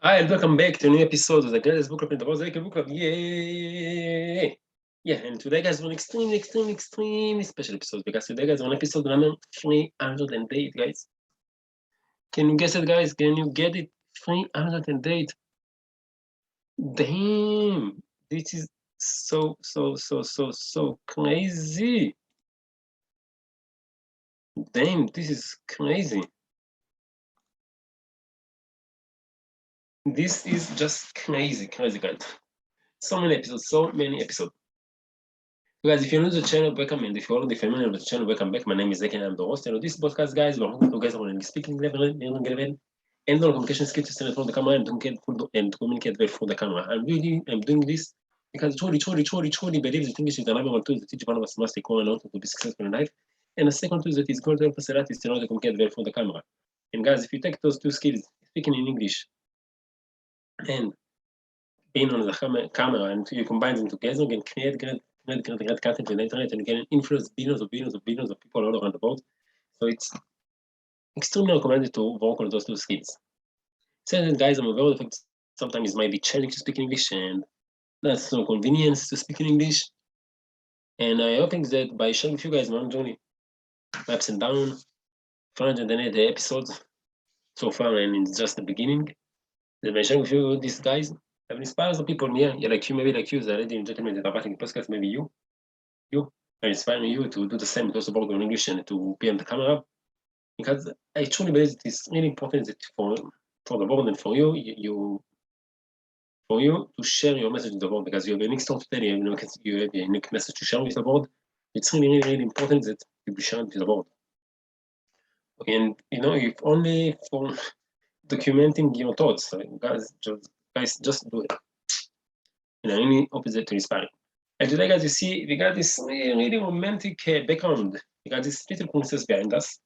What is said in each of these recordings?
Hi, and welcome back to a new episode of the greatest book club in the world, the book club. Yay! Yeah, and today, guys, we're an extremely special episode because today, guys, we're on episode number 308, guys. Can you guess it, guys? Can you get it? 308. Damn! This is so crazy. Damn, this is crazy. This is just crazy, guys. So many episodes. So guys, if you're new to the channel, welcome, and if you're already familiar with the channel, welcome back. My name is Zach, and I'm the host. And on this podcast, guys, we're hoping to guys on speaking level, and on communication skills to stand in front of the camera and communicate well for the camera. I'm doing this because truly believe that English is the number one tool that each one of us must acquire in order to be successful in life. And the second tool that is going to help us a lot is to know to communicate well for the camera. And guys, if you take those two skills, speaking in English and being on the camera, and you combine them together, you can create great content on the internet, and you can influence billions of people all around the world. So it's extremely recommended to work on those two skills. Second, guys, I'm aware of the fact sometimes it might be challenging to speak English, and that's no convenience to speak in English. And I hoping that by sharing with you guys my own journey, my ups and downs, 408 episodes so far, and it's just the beginning. That by sharing with you these guys, I've inspired some people here, maybe like you, the lady and gentlemen that are watching the podcast, maybe you are inspiring you to do the same, to also work on English and to be on the camera. Because I truly believe it is really important that for the world and for you to share your message to the world, because you have a unique story to tell, you have a unique message to share with the world. It's really important that you be shared with the world. And if only for documenting your thoughts, guys, just do it. Any opposite to inspiring. And today, guys, you see, we got this really romantic background. We got this little princess behind us.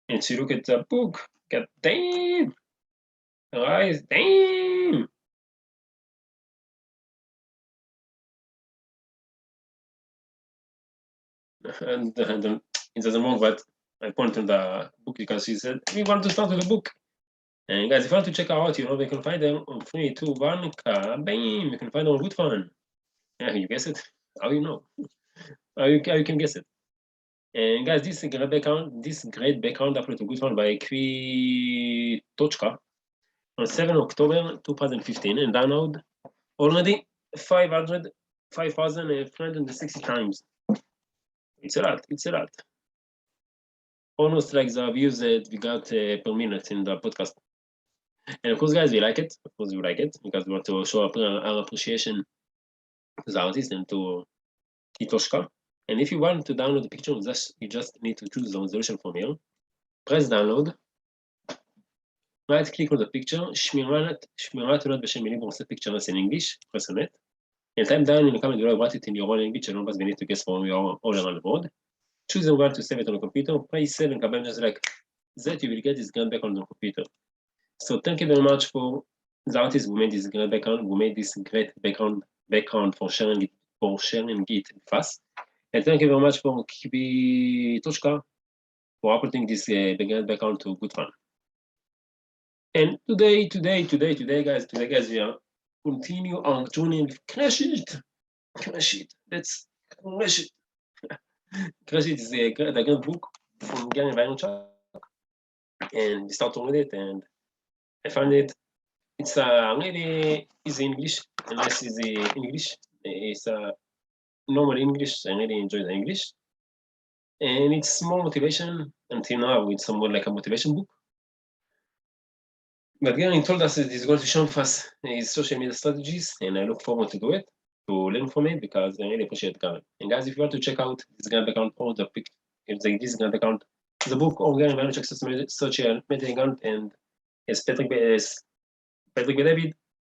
And she look at the book, God damn! Her eyes, damn! And it doesn't work, but I point to the book because she said, we want to start with the book. And guys, if you want to check her out, we can find them on 3, 2, 1, bam! You can find them on Good Fun. Yeah, you guess it? How you know? How you can guess it? And guys, this great background upload to Good Fun by Tochka on 7 October 2015 and download already 5,360 times. It's a lot. Almost like the views that we got per minute in the podcast. And of course, guys, we like it. Of course, we like it because we want to show up our appreciation to the artist and to Titoshka. And if you want to download the picture, you just need to choose the resolution from here. Press download. Right click on the picture. שמירת עולות בשם מילים ועושה pictures in English. Press on it. And type down in the comment below what it in your own language and numbers we need to guess from your all around the world. Choose the one to save it on the computer. Press save and come just like that. You will get this gun back on the computer. So thank you very much for the artist who made this great background, who made this great background for sharing it fast. And thank you very much for Kibi Toshka for uploading this background to Good Fun. And today, guys, we are continue our journey with Crash It. Let's crash it. Crash It is the great book from Gary Vaynerchuk, and we start with it, and I found it's really easy English, and nice easy English. It's normal English. I really enjoy the English, and it's more motivation. Until now, it's somewhat like a motivation book. But Gary told us that he's going to share with us his social media strategies, and I look forward to do it, to learn from it, because I really appreciate Gary. And guys, if you want to check out this Gary account or the pic, if this Gary account, the book or Gary Vaynerchuk social media account, and as Patrick David,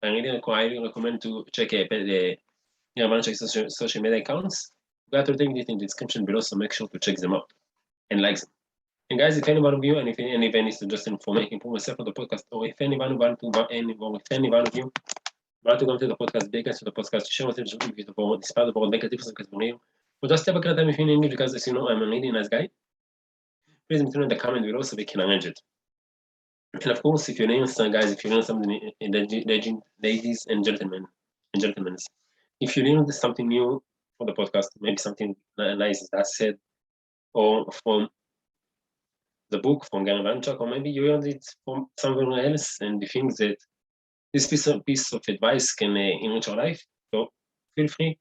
I really highly recommend to check the Gary Vaynerchuk social media accounts. We have to link it in the description below, so make sure to check them out and like them. And guys, if anyone of you, and if anyone is just improve myself on the podcast, or if anyone want to, if anyone of you want to come to the podcast, big guys to the podcast, share with the board, inspire the board, make a difference because we're but just have a great time if you're in English, because as you know, I'm a really nice guy. Please let me know in the comment below so we can arrange it. And of course, if you learn some guys, if you learn something, ladies and gentlemen, if you learn something new for the podcast, maybe something nice that said, or from the book from Gary Vaynerchuk, or maybe you learned it from somewhere else, and you think that this piece of advice can enrich your life, so feel free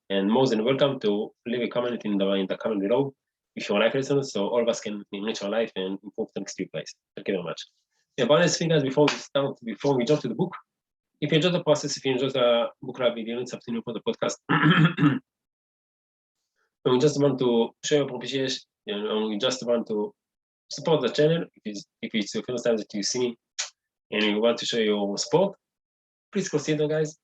and more than welcome to leave a comment in the comment below with your life lessons, so all of us can enrich our life and improve the next few guys. Thank you very much. Yeah, but let's figure before we jump to the book. If you enjoy the process, if you enjoy the book club, if you learn something new for the podcast, and we just want to show your appreciation, and we just want to support the channel. If it's your first time that you see me and you want to show your support, please consider, guys,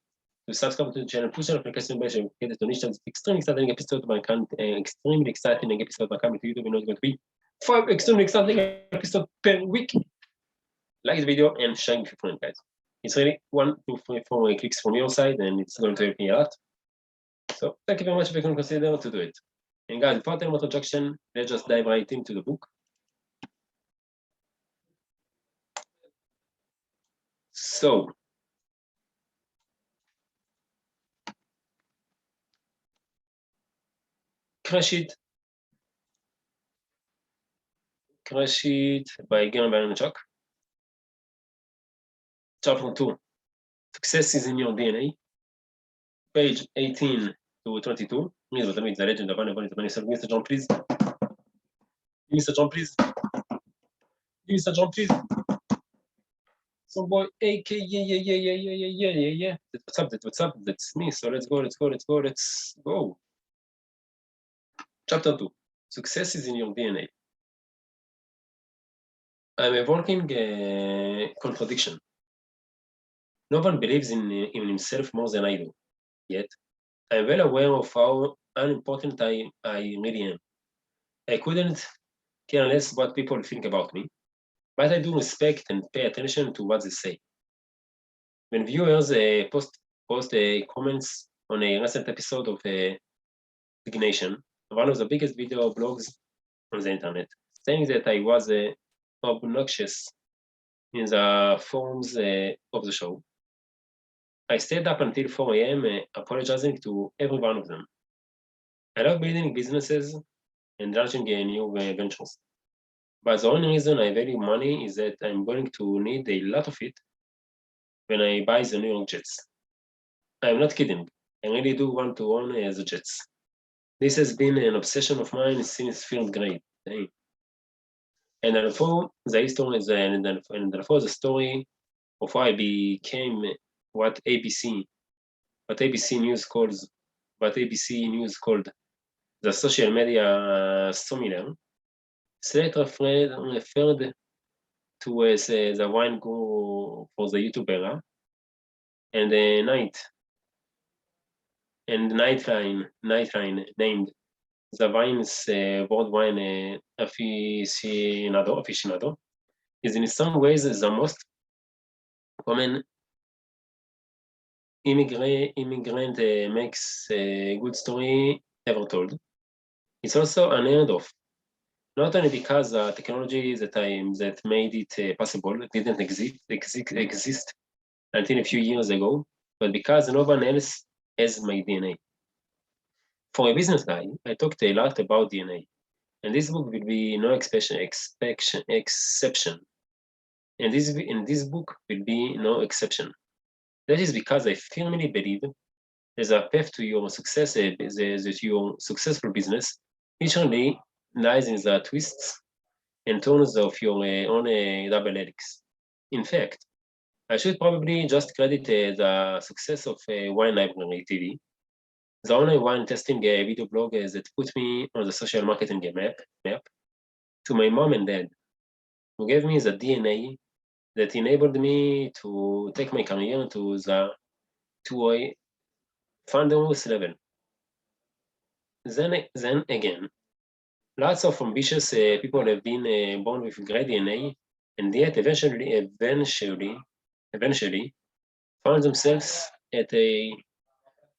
to subscribe to the channel, push the notification bell, so you get the news. Extremely exciting episode by extremely exciting episode by coming to YouTube. You know it's going to be 5 extremely exciting episodes per week. Like the video and share with your friends, guys. It's really 1, 2, 3, 4 clicks from your side, and it's going to help me a lot. So thank you very much if you can consider to do it. And guys, without any more introduction, let's just dive right into the book. So, Crash It by Gary Vaynerchuk. Chapter 2, Success is in your DNA. Page 18 to 22. The legend of Mr. John, please. Mr. John, please. Mr. John, please. Some boy, AK, yeah. What's up? That's me. So let's go. Chapter 2, Success is in your DNA. I'm a walking contradiction. No one believes in himself more than I do, yet I'm well aware of how unimportant I really am. I couldn't care less what people think about me, but I do respect and pay attention to what they say. When viewers post comments on a recent episode of Dignation, one of the biggest video blogs on the internet, saying that I was obnoxious in the forums of the show, I stayed up until 4 a.m. Apologizing to every one of them. I love building businesses and launching new ventures. But the only reason I value money is that I'm going to need a lot of it when I buy the New York Jets. I'm not kidding. I really do want to own the Jets. This has been an obsession of mine since third grade. And therefore, the history is and therefore the story of how I became what ABC News calls the social media similar. Slate referred to as the wine guru for the YouTube era, and Nightline named the wine's world wine aficionado is in some ways the most common immigrant makes a good story ever told. It's also unheard of, not only because the technology that made it possible didn't exist until a few years ago, but because no one else has my DNA. For a business guy, I talked a lot about DNA, and this book will be no exception. And this book will be no exception. That is because I firmly believe there's a path to your success, that your successful business literally lies in the twists and turns of your own double helix. In fact, I should probably just credit the success of Wine Library TV, the online wine testing video blog that put me on the social marketing map, to my mom and dad, who gave me the DNA that enabled me to take my career to a thunderous level. Then again, lots of ambitious people have been born with great DNA, and yet eventually found themselves at a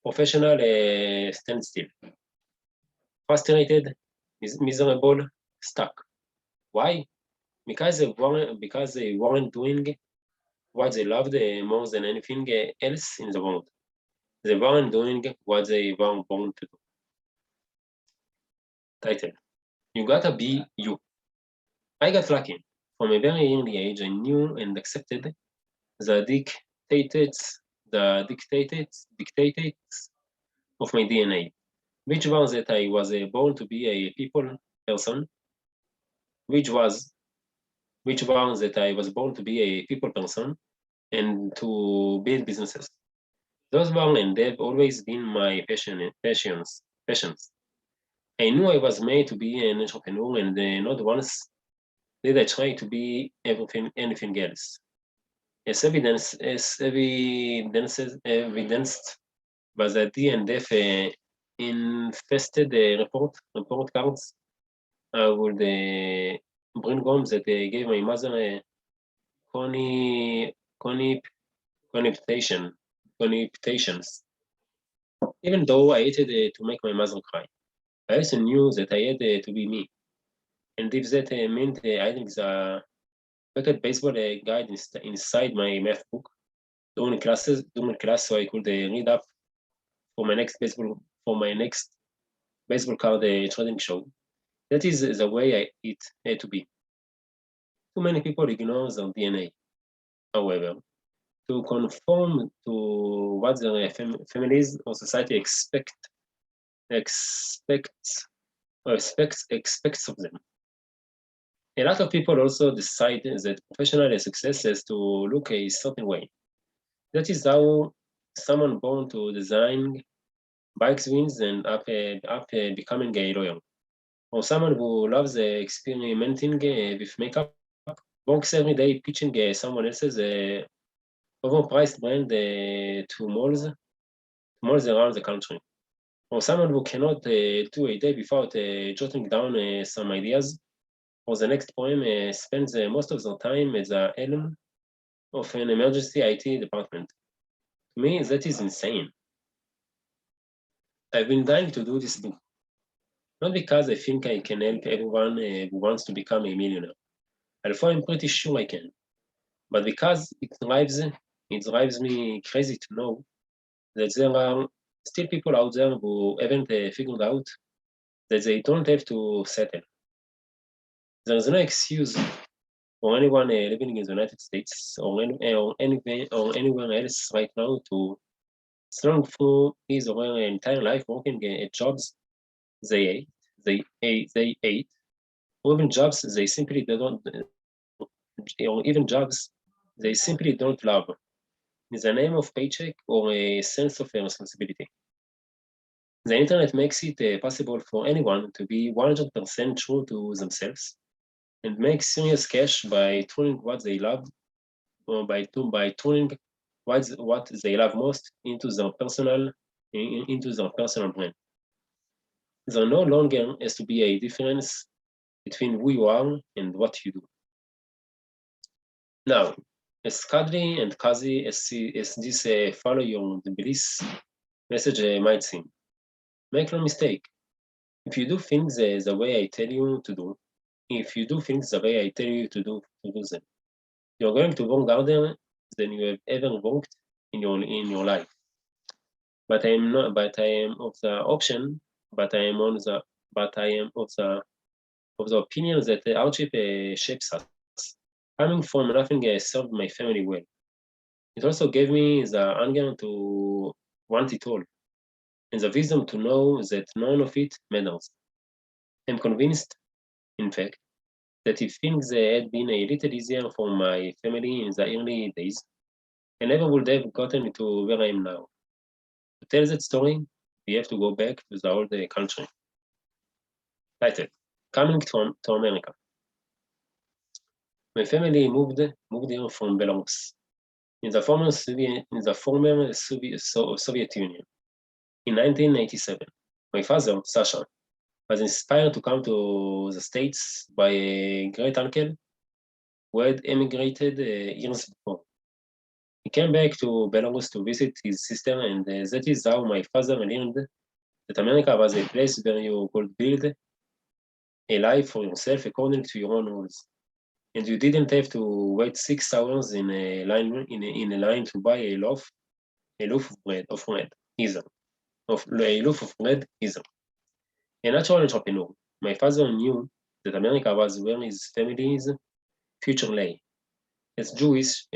professional standstill. Frustrated, miserable, stuck. Why? because they weren't doing what they loved more than anything else in the world. They weren't doing what they were born to do. Title: You gotta be you. I got lucky. From a very early age, I knew and accepted the dictates of my DNA, which was that I was born to be a people person, which was that I was born to be a people person and to build businesses. Those were and they've always been my passions. I knew I was made to be an entrepreneur, and not once did I try to be anything else. As evidenced by the D&F infested report cards, I would bring home that gave my mother conniptations. Even though I hated to make my mother cry, I also knew that I had to be me. And if that meant hiding the pocket baseball guide inside my math book during class, so I could read up for my next baseball card trading show. That is the way it had to be. Too many people ignore their DNA. However, to conform to what their families or society expects of them. A lot of people also decide that professional success has to look a certain way. That is how someone born to design bikes wins and up becoming a lawyer. Or someone who loves experimenting with makeup works every day pitching someone else's overpriced brand to malls around the country. Or someone who cannot do a day without jotting down some ideas for the next poem spends most of their time at the helm of an emergency IT department. To me, that is insane. I've been dying to do this book, not because I think I can help everyone who wants to become a millionaire, although I'm pretty sure I can, but because it drives me crazy to know that there are still people out there who haven't figured out that they don't have to settle. There is no excuse for anyone living in the United States or anywhere else right now to struggle through his or her entire life working at jobs they hate, or even jobs they simply don't, or even jobs they simply don't love, in the name of paycheck or a sense of responsibility. The internet makes it possible for anyone to be 100% true to themselves and make serious cash by turning what they love, or by turning what they love most into their personal brand. There no longer has to be a difference between who you are and what you do. Now, as cuddly and cozy as this follow your bliss message might seem, make no mistake. If you do things the way I tell you to do, if you do things the way I tell you to do them, you're going to work harder than you have ever worked in your life. But I am not. But I am of the option. But I am on the. But I am of the opinion that hardship shapes us. Coming from nothing served my family well. It also gave me the anger to want it all, and the wisdom to know that none of it matters. I'm convinced, in fact, that if things had been a little easier for my family in the early days, I never would have gotten to where I am now. To tell that story, we have to go back to the old country. Title: Coming to America. My family moved here from Belarus, in the former Soviet Union, in 1987. My father, Sasha, was inspired to come to the States by a great uncle who had emigrated years before. He came back to Belarus to visit his sister, and that is how my father learned that America was a place where you could build a life for yourself according to your own rules. and you didn't have to wait 6 hours in a line to buy a loaf of bread either. A loaf of bread either. A natural entrepreneur, my father knew that America was where his family's future lay. As Jewish,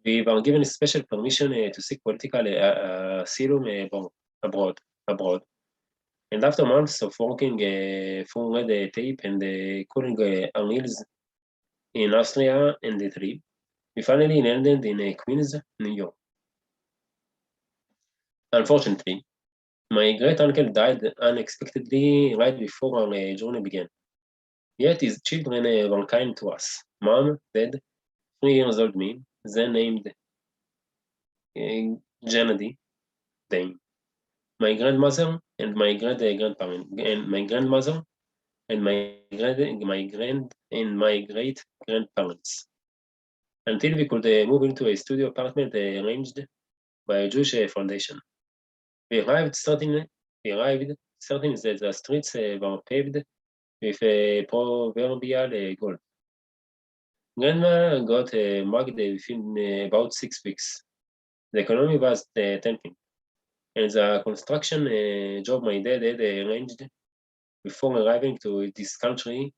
we were given special permission to seek political asylum abroad. And after months of working full red tape and cooling our meals in Austria and Italy, we finally landed in Queens, New York. Unfortunately, my great uncle died unexpectedly right before our journey began. Yet his children were kind to us. Mom, Dad, 3 years old me, then named Gennady, Dame. My grandmother and my grandparent, and my grandmother and my great grandparents, until we could move into a studio apartment arranged by a Jewish foundation. We arrived certain that the streets were paved with a proverbial gold. Grandma got mugged within about 6 weeks. The economy was tanking, and the construction job my dad had arranged before arriving to this country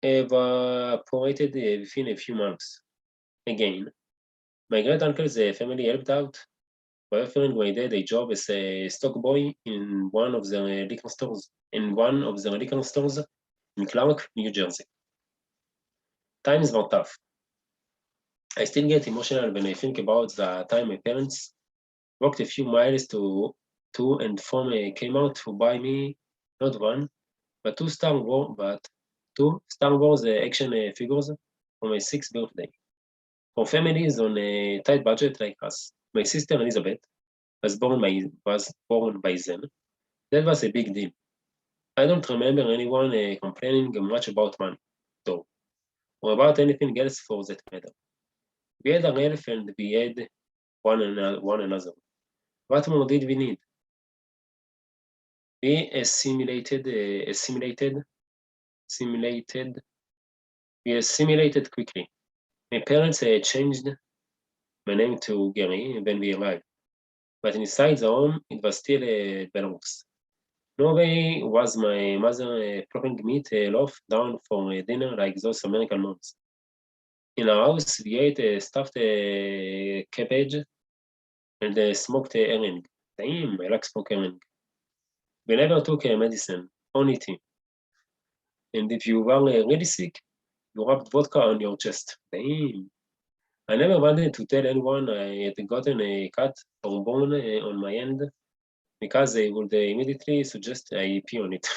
evaporated within a few months. Again, my great uncle's family helped out by offering my dad a job as a stock boy in one of the liquor stores in Clark, New Jersey. Times were tough. I still get emotional when I think about the time my parents walked a few miles to and from Kmart to buy me not one, but two Star Wars action figures for my 6th birthday. For families on a tight budget like us, my sister Elizabeth was born by then. That was a big deal. I don't remember anyone complaining much about money, though, or about anything else for that matter. We had a Ralph and we had one another. What more did we need? We assimilated quickly. My parents changed my name to Gary when we arrived, but inside the home, it was still Belarus. No way was my mother plopping meat loaf down for dinner like those American moms. In our house, we ate stuffed cabbage and smoked herring. Damn, I like smoked herring. We never took medicine, only tea. And if you were really sick, you rubbed vodka on your chest. Damn. I never wanted to tell anyone I had gotten a cut or bone on my hand because they would immediately suggest I pee on it.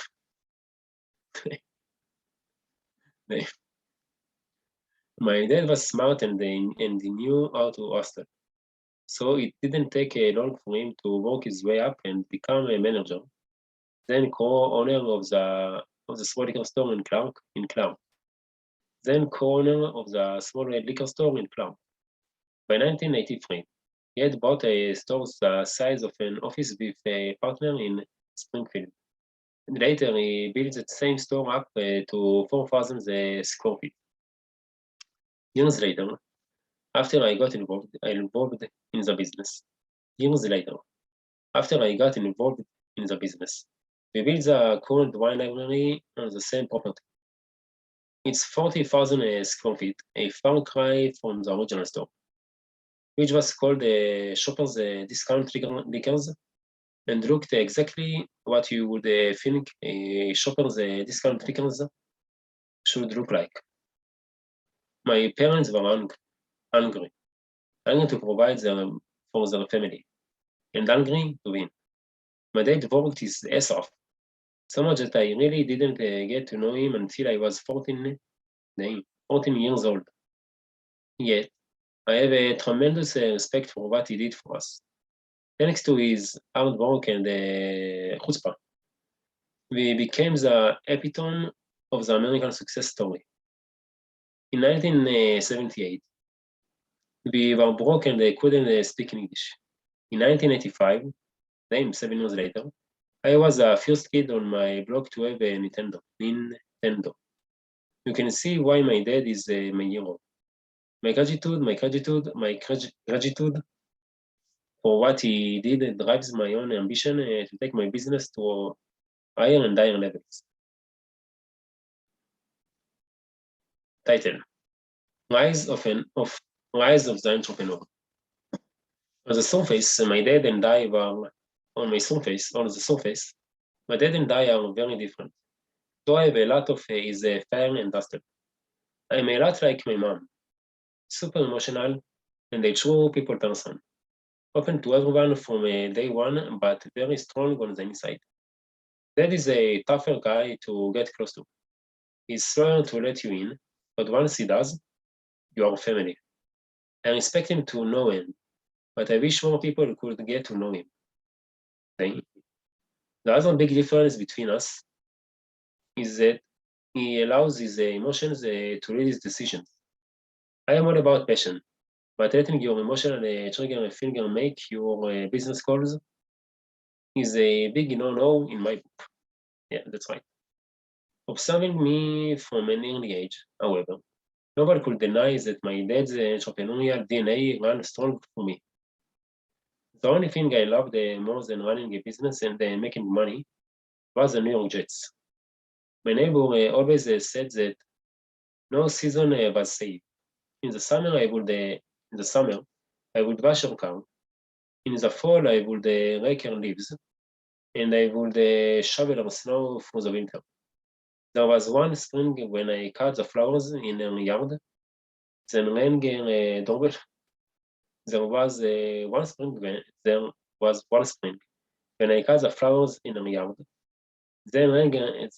My dad was smart and he knew how to hustle. So it didn't take long for him to work his way up and become a manager, then co-owner of the small liquor store in Clark. Then co-owner of the small liquor store in Clark. By 1983, he had bought a store the size of an office with a partner in Springfield. And later, he built the same store up to 4,000 square feet. Years later, after I got involved in the business. Years later, after I got involved in the business, we built the current wine library on the same property. It's 40,000 square feet, a far cry from the original store, which was called Shoppers Discount Liquors, and looked exactly what you would think a Shoppers Discount Liquors should look like. My parents were hungry to provide for their family, and hungry to win. My dad worked his ass off, so much that I really didn't get to know him until I was 14 years old. Yet, I have a tremendous respect for what he did for us. Thanks to his hard work and chutzpah, we became the epitome of the American success story. In 1978, we were broke and couldn't speak English. In 1985, 7 years later, I was the first kid on my block to have a Nintendo. Nintendo. You can see why my dad is my hero. My gratitude for what he did drives my own ambition to take my business to higher and higher levels. Title: Rise of the Entrepreneur. On the surface, my dad and I were on the surface. My dad and I are very different. So I have a lot of his fire and dust. I'm a lot like my mom, super emotional and a true people person, open to everyone from day one, but very strong on the inside. Dad is a tougher guy to get close to. He's slower to let you in, but once he does, you are family. I respect him to know him, but I wish more people could get to know him. Okay? The other big difference between us is that he allows his emotions to lead his decisions. I am all about passion, but letting your emotional trigger finger make your business calls is a big no-no in my book. Yeah, that's right. Observing me from an early age, however, nobody could deny that my dad's entrepreneurial DNA ran strong for me. The only thing I loved more than running a business and making money was the New York Jets. My neighbor always said that no season was safe. In the summer, I would wash her car. In the fall, I would rake her leaves, and I would shovel her snow for the winter. There was one spring when I cut the flowers in her yard, then rang her doorbell. There was one spring when I cut the flowers in her yard, then rang her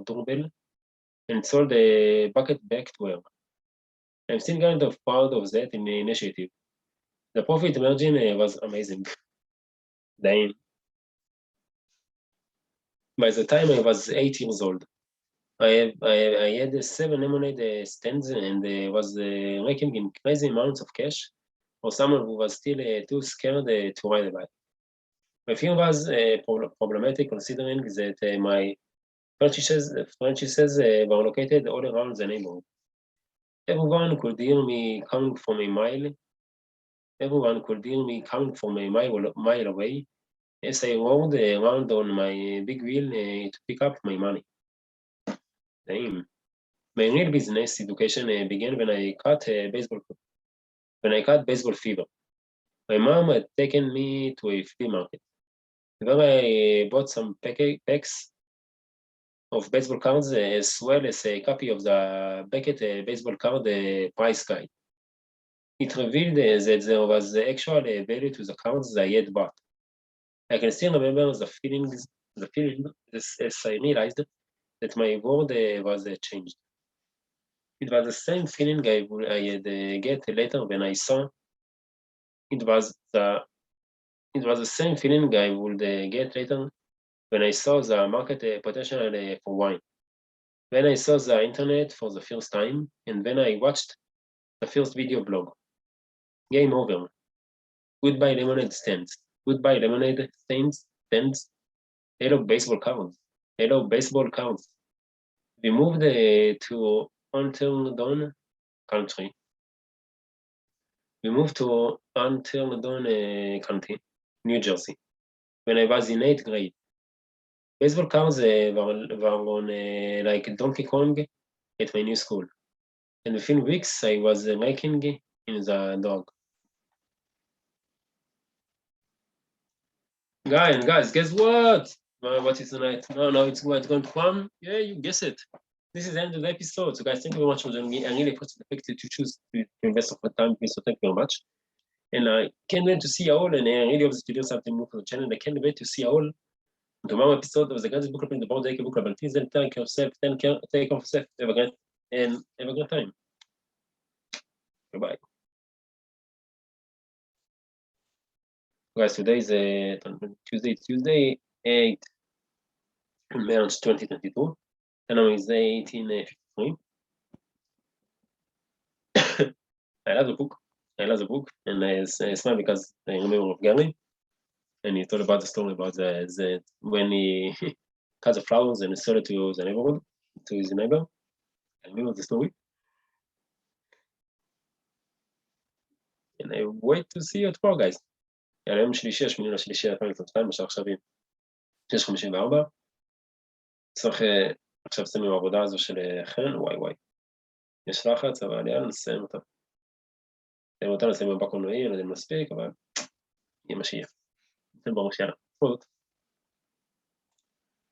doorbell and sold the bucket back to her. I'm still kind of proud of that initiative. The profit margin was amazing. Then, by the time I was 8 years old, I had 7 lemonade stands and was raking in crazy amounts of cash for someone who was still too scared to ride a bike. My fear was problematic considering that my franchises were located all around the neighborhood. Everyone could hear me coming from a mile. Everyone could hear me coming from a mile away as I rolled around on my big wheel to pick up my money. Damn. My real business education began when I caught baseball fever. My mom had taken me to a flea market where I bought some packs of baseball cards as well as a copy of the Beckett baseball card price guide. It revealed that there was actual value to the cards I had bought. I can still remember the feeling as I realized that my world was changed. It was the same feeling I had get later when I saw. It was the same feeling I would get later when I saw the market potential for wine. When I saw the internet for the first time, and when I watched the first video blog. Game over. Goodbye lemonade stands. Goodbye lemonade stands. Hello baseball cards. Hello baseball cards. We moved to Until Dawn country. We moved to Until Dawn County, New Jersey, when I was in 8th grade. Baseball cards were on like Donkey Kong at my new school. And within weeks, I was making in the dog. Guys, guess what? What is tonight? No, it's going to come. Yeah, you guess it. This is the end of the episode. So guys, thank you very much for joining me. I really put the fact to choose to invest of my time. So thank you very much. And I can't wait to see you all. And I really hope to do something new for the channel. I can't wait to see you all. Tomorrow episode of the Guys Book Club in the Board Day Book Club. Until then, take care of yourself. Take care of yourself. Have a great time. Bye-bye. Guys, today is Tuesday, 8 March 2022. And now it's 1853. I love the book. And I smile because I remember of Gary. And he told about the story about when he cut the flowers and sell it to the neighborhood, to his neighbor. I remember the story. And I wait to see it more, guys. יאללה, יום שלישי, 8/3/2022, בשעה עכשיו 6:54. צריך עכשיו לסיים עם העבודה הזו של חן, וואי. יש לחץ, אבל יאללה, נסיים אותה. נסיים אותה, נסיים עם בקולנועי, אני לא יודע אם נספיק, אבל יהיה מה שיהיה. נתן בראש, יאללה.